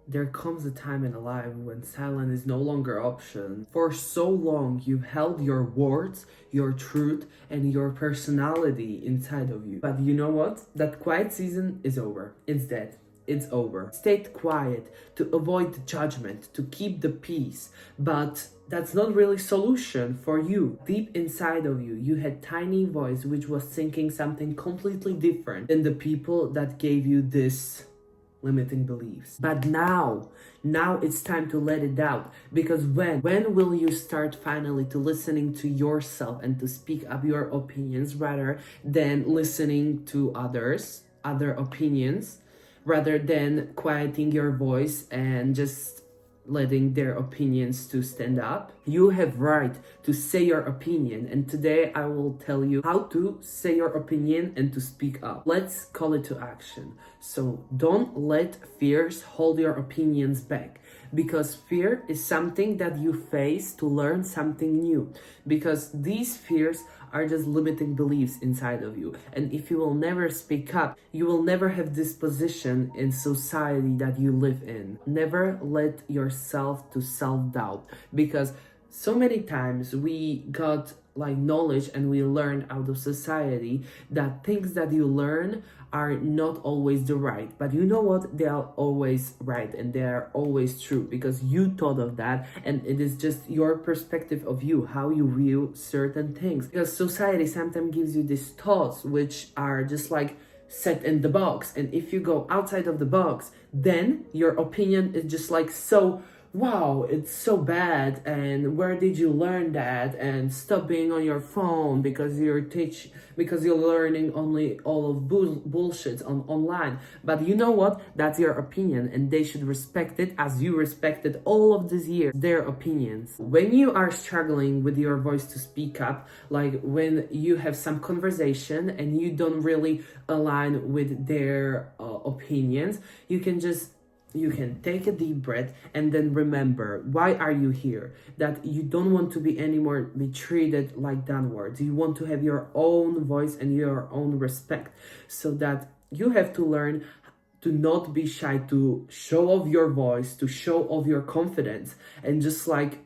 There comes a time in a life when silence is no longer option. For so long, you've held your words, your truth, and your personality inside of you. But you know what? That quiet season is over. It's dead. It's over. Stayed quiet to avoid the judgment, to keep the peace. But that's not really solution for you. Deep inside of you, you had tiny voice which was thinking something completely different than the people that gave you this limiting beliefs. But now it's time to let it out, because when will you start finally to listening to yourself and to speak up your opinions rather than listening to other opinions, rather than quieting your voice and just letting their opinions to stand up? You have right to say your opinion, and today I will tell you how to say your opinion and to speak up. Let's call it to action. So don't let fears hold your opinions back, because fear is something that you face to learn something new, because these fears are just limiting beliefs inside of you. And if you will never speak up, you will never have this position in society that you live in. Never let yourself to self-doubt, because so many times we got like knowledge and we learn out of society that things that you learn are not always the right, but you know what, they are always right and they are always true, because you thought of that and it is just your perspective of you, how you view certain things. Because society sometimes gives you these thoughts which are just like set in the box, and if you go outside of the box, then your opinion is just like, so wow, it's so bad, and where did you learn that, and stop being on your phone because you're learning only all of bullshit online. But you know what, that's your opinion and they should respect it as you respected all of these years their opinions. When you are struggling with your voice to speak up, like when you have some conversation and you don't really align with their opinions, you can take a deep breath and then remember, why are you here? That you don't want to be anymore be treated like downwards. You want to have your own voice and your own respect, so that you have to learn to not be shy, to show off your voice, to show off your confidence, and just like,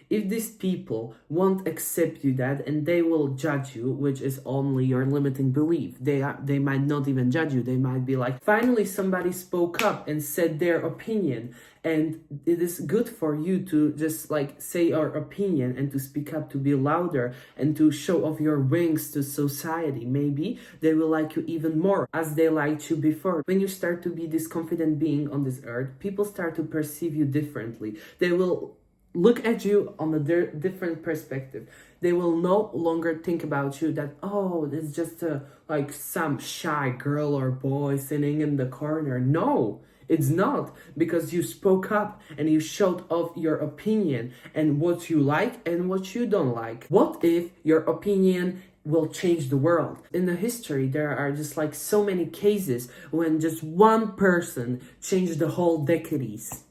if these people won't accept you that and they will judge you, which is only your limiting belief. They might not even judge you. They might be like, finally somebody spoke up and said their opinion, and it is good for you to just like say your opinion and to speak up, to be louder and to show off your wings to society. Maybe they will like you even more as they liked you before. When you start to be this confident being on this earth, people start to perceive you differently. They will look at you on a different perspective. They will no longer think about you that, oh, it's just like some shy girl or boy sitting in the corner. No, it's not, because you spoke up and you showed off your opinion and what you like and what you don't like. What if your opinion will change the world? In the history, there are just like so many cases when just one person changed the whole decades.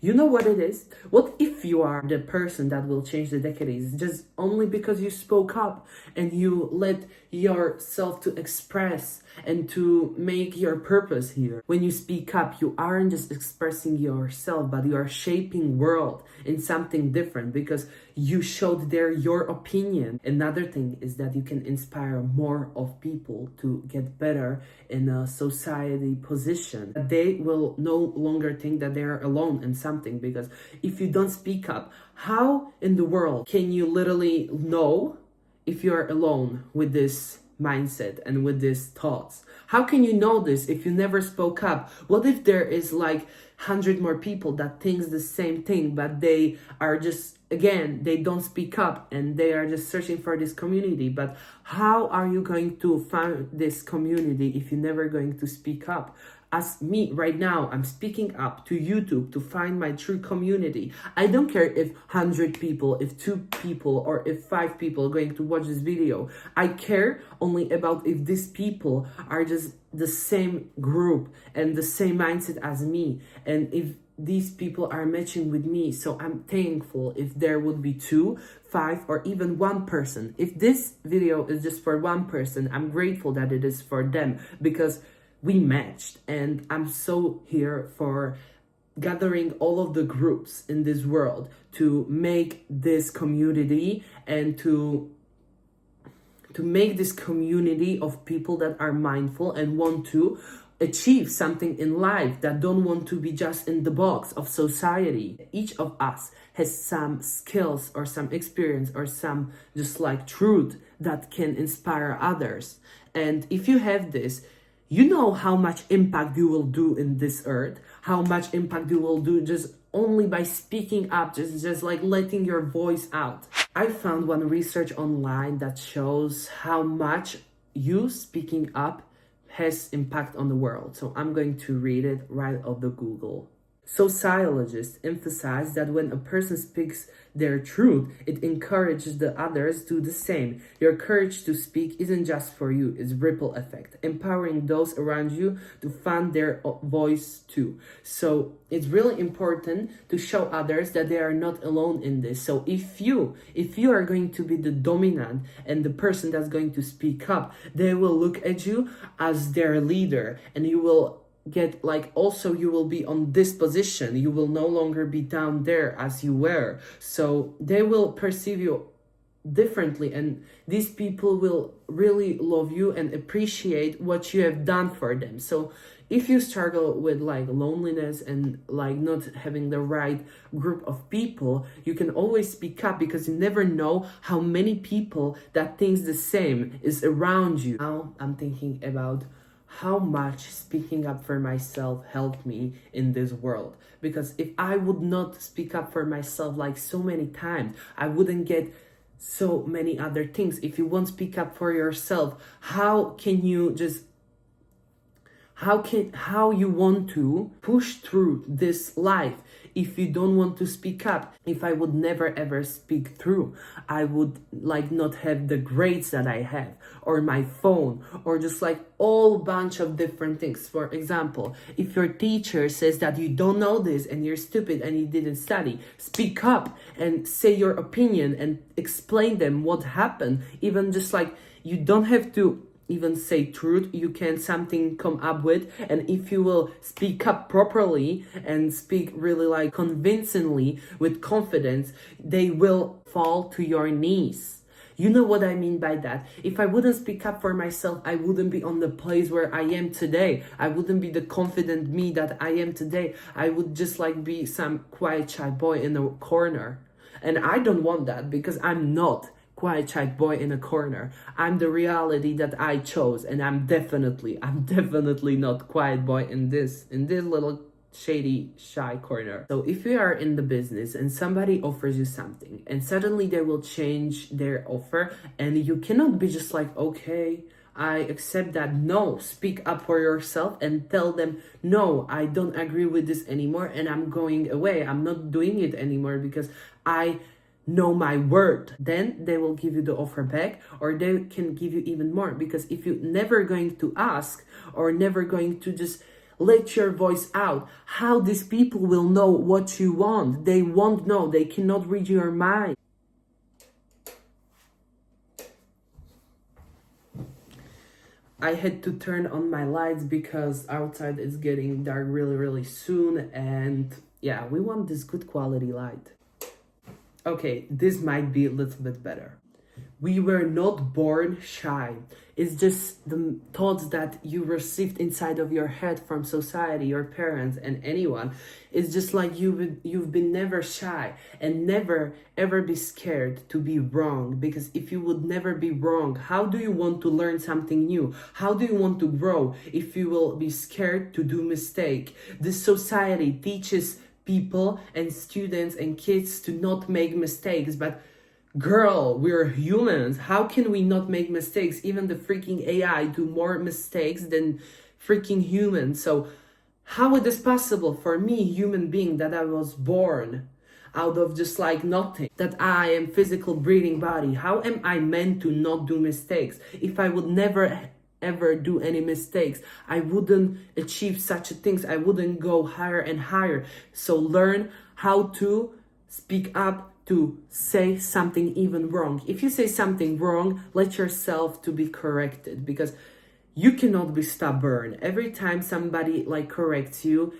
You know what it is? What if you are the person that will change the decades just only because you spoke up and you let yourself to express and to make your purpose here? When you speak up, you aren't just expressing yourself, but you are shaping world in something different, because you showed there your opinion. Another thing is that you can inspire more of people to get better in a society position. They will no longer think that they are alone in something, because if you don't speak up, how in the world can you literally know if you're alone with this mindset and with these thoughts? How can you know this if you never spoke up? What if there is like 100 more people that thinks the same thing, but they are just, again, they don't speak up and they are just searching for this community? But how are you going to find this community if you're never going to speak up? As me right now, I'm speaking up to YouTube to find my true community. I don't care if 100 people, if 2 people, or if 5 people are going to watch this video. I care only about if these people are just the same group and the same mindset as me, and if these people are matching with me. So I'm thankful if there would be 2, 5, or even 1 person. If this video is just for 1 person, I'm grateful that it is for them, because we matched. And I'm so here for gathering all of the groups in this world to make this community and to make this community of people that are mindful and want to achieve something in life, that don't want to be just in the box of society. Each of us has some skills or some experience or some just like truth that can inspire others. And if you have this, you know how much impact you will do in this earth, how much impact you will do just only by speaking up, just like letting your voice out. I found one research online that shows how much you speaking up has impact on the world. So I'm going to read it right off the Google. Sociologists emphasize that when a person speaks their truth, it encourages the others to do the same. Your courage to speak isn't just for you, it's ripple effect, empowering those around you to find their voice too. So it's really important to show others that they are not alone in this. So if you are going to be the dominant and the person that's going to speak up, they will look at you as their leader, and you will get like, also you will be on this position, you will no longer be down there as you were. So they will perceive you differently, and these people will really love you and appreciate what you have done for them. So if you struggle with like loneliness and like not having the right group of people, you can always speak up, because you never know how many people that thinks the same is around you. Now I'm thinking about how much speaking up for myself helped me in this world. Because if I would not speak up for myself like so many times, I wouldn't get so many other things. If you won't speak up for yourself, how can you just how you want to push through this life if you don't want to speak up? If I would never ever speak through, I would like not have the grades that I have, or my phone, or just like all bunch of different things. For example, if your teacher says that you don't know this and you're stupid and you didn't study, speak up and say your opinion and explain them what happened. Even just like, you don't have to even say truth, you can something come up with, and if you will speak up properly and speak really like convincingly with confidence, they will fall to your knees. You know what I mean by that? If I wouldn't speak up for myself, I wouldn't be on the place where I am today. I wouldn't be the confident me that I am today. I would just like be some quiet shy boy in a corner. And I don't want that, because I'm not quiet shy boy in a corner. I'm the reality that I chose, and I'm definitely not quiet boy in this little shady shy corner. So if you are in the business and somebody offers you something and suddenly they will change their offer, and you cannot be just like, okay, I accept that. No, speak up for yourself and tell them, no, I don't agree with this anymore and I'm going away. I'm not doing it anymore because I know my word. Then they will give you the offer back, or they can give you even more. Because if you're never going to ask, or never going to just let your voice out, how these people will know what you want? They won't know. They cannot read your mind. I had to turn on my lights because outside it's getting dark really soon, and yeah, we want this good quality light. Okay, this might be a little bit better. We were not born shy. It's just the thoughts that you received inside of your head from society, your parents, and anyone. It's just like you've been never shy, and never ever be scared to be wrong. Because if you would never be wrong, how do you want to learn something new? How do you want to grow if you will be scared to do mistake? This society teaches people and students and kids to not make mistakes, but girl, we're humans. How can we not make mistakes? Even the freaking AI do more mistakes than freaking humans. So how it is possible for me, human being, that I was born out of just like nothing, that I am physical breathing body? How am I meant to not do mistakes? If I would never ever do any mistakes, I wouldn't achieve such things. I wouldn't go higher and higher. So learn how to speak up, to say something even wrong. If you say something wrong, let yourself to be corrected, because You cannot be stubborn. Every time somebody like corrects you,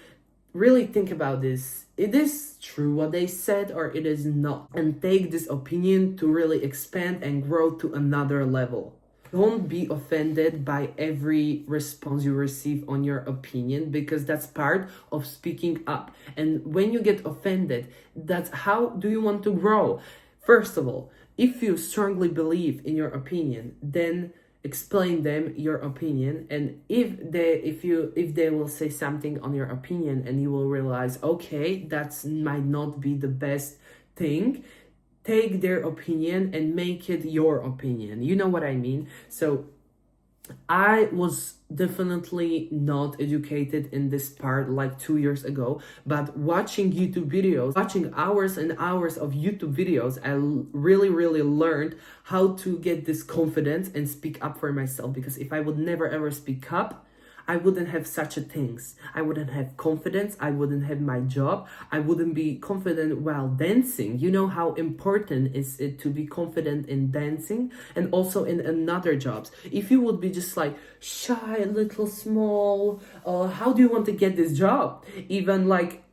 really think about this. It is true what they said or it is not. And take this opinion to really expand and grow to another level. Don't be offended by every response you receive on your opinion, because that's part of speaking up. And when you get offended, that's how do you want to grow? First of all, if you strongly believe in your opinion, then explain them your opinion. And if they will say something on your opinion and you will realize, okay, that's might not be the best thing, take their opinion and make it your opinion. You know what I mean? So I was definitely not educated in this part like 2 years ago, but watching YouTube videos, watching hours and hours of YouTube videos, I really learned how to get this confidence and speak up for myself. Because if I would never ever speak up, I wouldn't have such a things. I wouldn't have confidence. I wouldn't have my job. I wouldn't be confident while dancing. You know how important is it to be confident in dancing and also in another jobs. If you would be just like shy, little small, how do you want to get this job? Even like,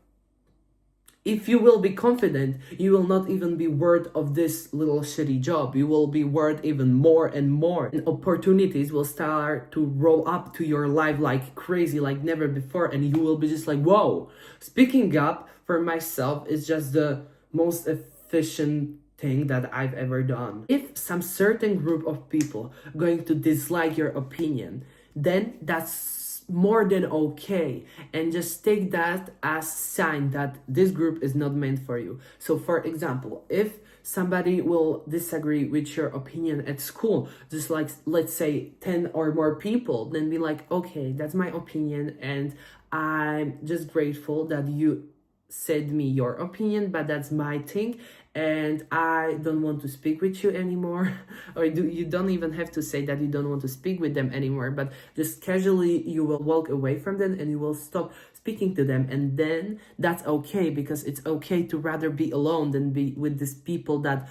if you will be confident, you will not even be worth of this little shitty job. You will be worth even more and more. And opportunities will start to roll up to your life like crazy, like never before. And you will be just like, whoa. Speaking up for myself is just the most efficient thing that I've ever done. If some certain group of people going to dislike your opinion, then that's more than okay, and just take that as sign that this group is not meant for you. So for example, if somebody will disagree with your opinion at school, just like let's say 10 or more people, then be like, okay, that's my opinion and I'm just grateful that you said me your opinion, but that's my thing and I don't want to speak with you anymore. Or you don't even have to say that you don't want to speak with them anymore, but just casually you will walk away from them and you will stop speaking to them. And then that's okay, because it's okay to rather be alone than be with these people that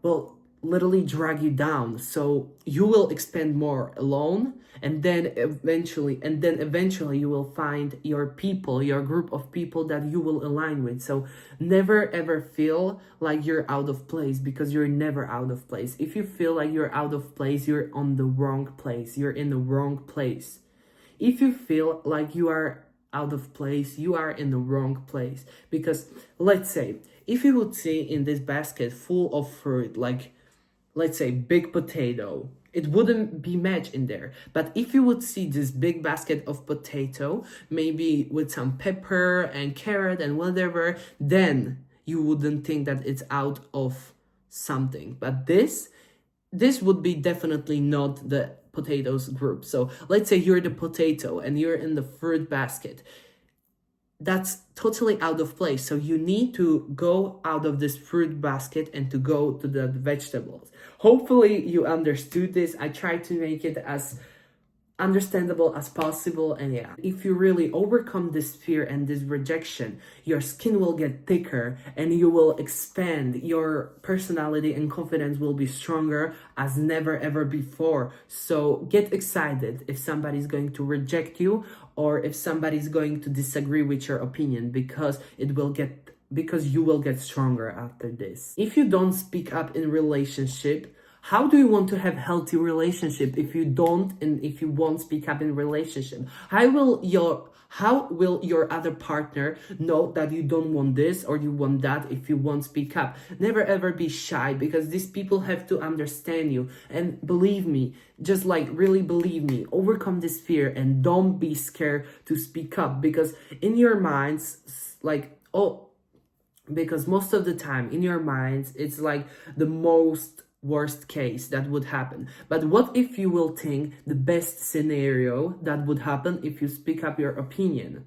will literally drag you down. So you will expand more alone, and then eventually you will find your people, your group of people that you will align with. So never ever feel like you're out of place, because you're never out of place. If you feel like you're out of place, you're on the wrong place. You're in the wrong place. If you feel like you are out of place, you are in the wrong place. Because let's say if you would see in this basket full of fruit, like let's say big potato, it wouldn't be matched in there. But if you would see this big basket of potato, maybe with some pepper and carrot and whatever, then you wouldn't think that it's out of something. But this would be definitely not the potatoes group. So let's say you're the potato and you're in the fruit basket. That's totally out of place. So you need to go out of this fruit basket and to go to the vegetables. Hopefully you understood this. I tried to make it as understandable as possible. And yeah, if you really overcome this fear and this rejection, your skin will get thicker and you will expand. Your personality and confidence will be stronger as never ever before. So get excited if somebody's going to reject you or if somebody's going to disagree with your opinion, because you will get stronger after this. If you don't speak up in relationship, how do you want to have healthy relationship if you don't and if you won't speak up in relationship? How will your other partner know that you don't want this or you want that if you won't speak up? Never ever be shy, because these people have to understand you. And believe me, just like really believe me, overcome this fear and don't be scared to speak up, because in your minds, because most of the time in your minds, it's like the most worst case that would happen. But what if you will think the best scenario that would happen if you speak up your opinion?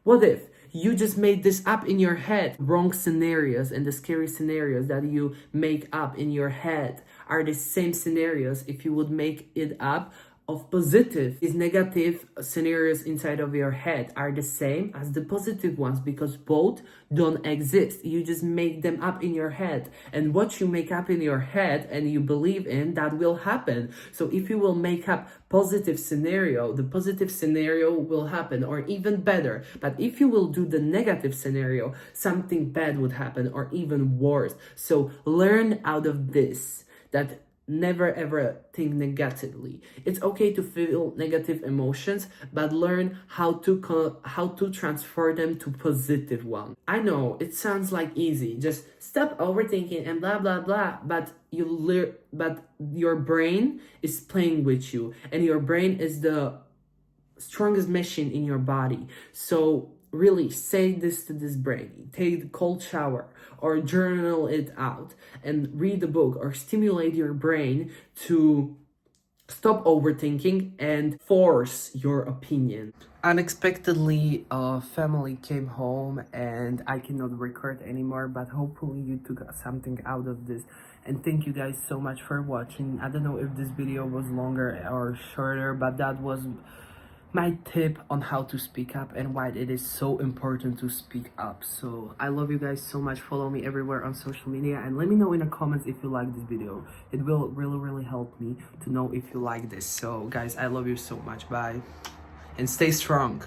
What if you just made this up in your head? Wrong scenarios and the scary scenarios that you make up in your head are the same scenarios if you would make it up of positive is negative scenarios inside of your head are the same as the positive ones, because both don't exist. You just make them up in your head, and what you make up in your head and you believe in, that will happen. So if you will make up positive scenario, the positive scenario will happen, or even better. But if you will do the negative scenario, something bad would happen, or even worse. So learn out of this that never ever think negatively. It's okay to feel negative emotions, but learn how to transfer them to positive ones. I know it sounds like easy, just stop overthinking and blah blah blah, but your brain is playing with you, and your brain is the strongest machine in your body. So really say this to this brain: take the cold shower, or journal it out, and read a book, or stimulate your brain to stop overthinking and force your opinion. Unexpectedly, a family came home and I cannot record anymore, but hopefully you took something out of this. And thank you guys so much for watching. I don't know if this video was longer or shorter, but that was my tip on how to speak up and why it is so important to speak up. So I love you guys so much. Follow me everywhere on social media, and let me know in the comments if you like this video. It will really help me to know if you like this. So guys, I love you so much. Bye, and stay strong.